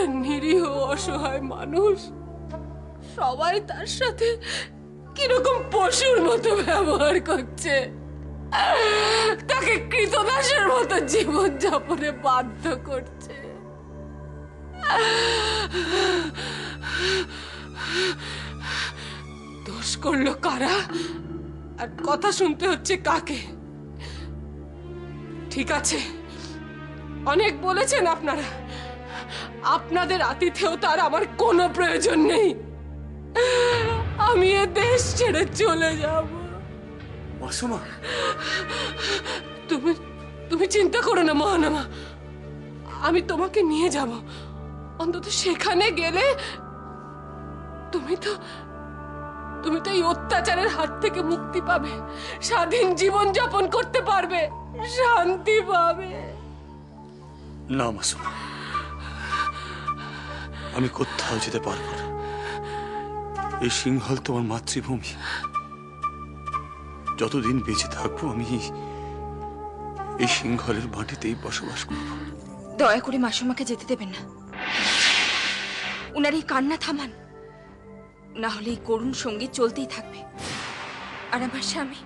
একটা নিরীহ অসহায় মানুষ, সবাই তার সাথে কিরকম পশুর মতো ব্যবহার করছে, তাকে কৃতদাসের মতো জীবন যাপনে বাধ্য করছে। দোষ করলো কারা আর কথা শুনতে হচ্ছে কাকে? ঠিক আছে, অনেক বলেছেন আপনারা, আপনাদের আতিথেয়তার আমার কোনো প্রয়োজন নেই। আমি এ দেশ ছেড়ে চলে যাব। মাসুমা, তুমি চিন্তা করো না মহানামা, আমি তোমাকে নিয়ে যাব। অন্তত সেখানে গেলে তুমি তো এই অত্যাচারের হাত থেকে মুক্তি পাবে, স্বাধীন জীবন যাপন করতে পারবে, শান্তি পাবে। না মাসুমা, আমি কোথাও যেতে পারবো না। এই সিংহল তোমার মাতৃভূমি। যতদিন বেঁচে থাকবো আমি এই সিংহলের মাটিতেই বসবাস করব। দয়া করে মাসুমাকে যেতে দেবেন না। উনার এই কান্না থামান, না হলে এই করুণ সঙ্গীত চলতেই থাকবে। আর আমার স্বামী,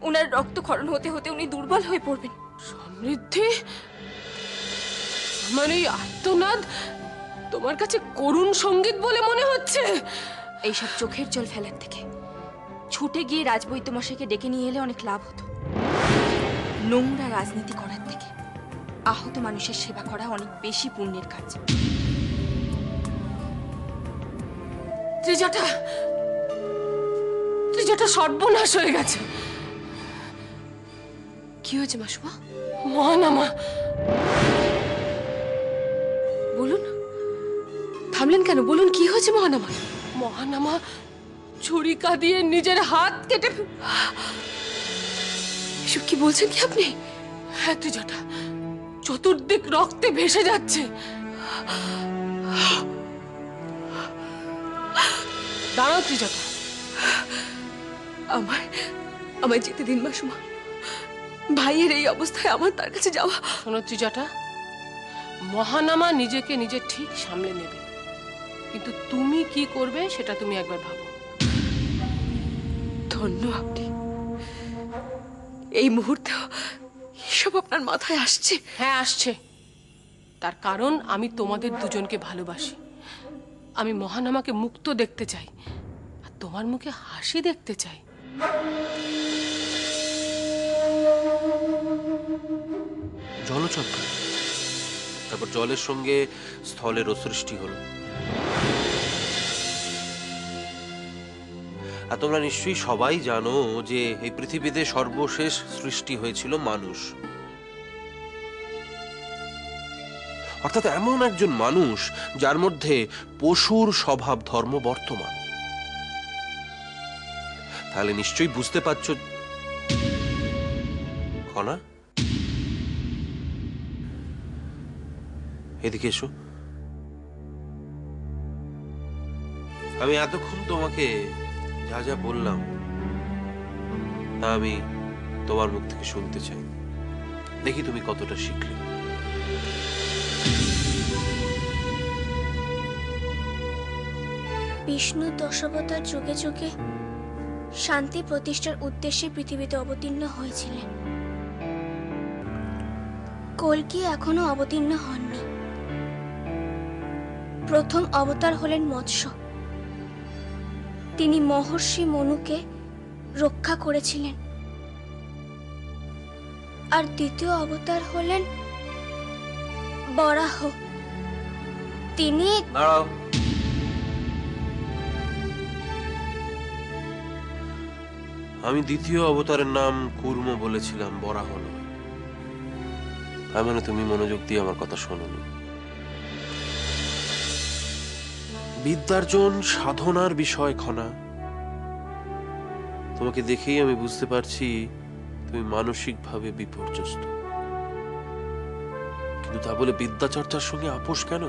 উনার রক্তক্ষরণ হতে হতে উনি দুর্বল হয়ে পড়বেন। সমৃদ্ধি, আমার এই আর্তনাদ তোমার কাছে করুণ সঙ্গীত বলে মনে হচ্ছে? এইসব চোখের জল ফেলার থেকে ছুটে গিয়ে রাজবৈদ্য মশাইকে ডেকে নিয়ে এলে অনেক লাভ হতো। নোংরা রাজনীতি করার থেকে আহত মানুষের সেবা করা অনেক বেশি পুণ্যের কাজ। ত্রিজাটা সর্বনাশ হয়ে গেছে। কি হয়েছে মাসুমা? মহানামা, বলুন। থামলেন কেন? বলুন কি হয়েছে মহানামা? মহানামা ছুরিকা দিয়ে নিজের হাত কেটে। এসব কি বলছেন কি আপনি? হ্যাঁ ত্রিজটা, চতুর্দিক রক্তে ভেসে যাচ্ছে। দাঁড়াও ত্রিজটা, আমায় যেতে দিন মাসুমা। ভাইয়ের এই অবস্থায় আমার তার কাছে যাওয়া। শোনো ত্রিজটা, মহানামা নিজেকে নিজে ঠিক সামলে নেবে, কিন্তু তুমি কি করবে সেটা তুমি একবার ভাবো। ধন্য আপনি। এই মুহূর্তে এসব আপনার মাথায় আসছে? হ্যাঁ আসছে, তার কারণ আমি তোমাদের দুজনকে ভালোবাসি। আমি মহানামাকে মুক্ত দেখতে চাই, আর তোমার মুখে হাসি দেখতে চাই। জলচক্র, তারপর জলের সঙ্গে স্থলেরও সৃষ্টি হলো। আর তোমরা নিশ্চয়ই সবাই জানো যে এই পৃথিবীতে সর্বশেষ সৃষ্টি হয়েছিল মানুষ, অর্থাৎ এমন একজন মানুষ যার মধ্যে পশুর স্বভাব ধর্ম বর্তমান। তাহলে নিশ্চয়ই বুঝতে পারছো। কণা, এদিকে এসো। আমি এতক্ষণ তোমাকে যা যা বললাম তা আমি তোমার মুখ থেকে শুনতে চাই। দেখি তুমি কতটা শিখলে। বিষ্ণু দশাবতার যুগে যুগে শান্তি প্রতিষ্ঠার উদ্দেশ্যে পৃথিবীতে অবতীর্ণ হয়েছিলেন। কল্কি এখনো অবতীর্ণ হননি। প্রথম অবতার হলেন মৎস্য। তিনি মহর্ষি মনুকে রক্ষা করেছিলেন। আর দ্বিতীয় অবতার হলেন বরাহ। তিনি দাঁড়াও। আমি দ্বিতীয় অবতারের নাম কুর্ম বলেছিলাম, বরাহ নয়। তার মানে তুমি মনোযোগ দিয়ে আমার কথা শোনোনি। বিদ্যার্জন সাধনার বিষয় খনা। তোমাকে দেখেই আমি বুঝতে পারছি তুমি মানসিকভাবে বিপর্যস্ত, কিন্তু তা বলে বিদ্যা চর্চার সঙ্গে আপোষ কেন?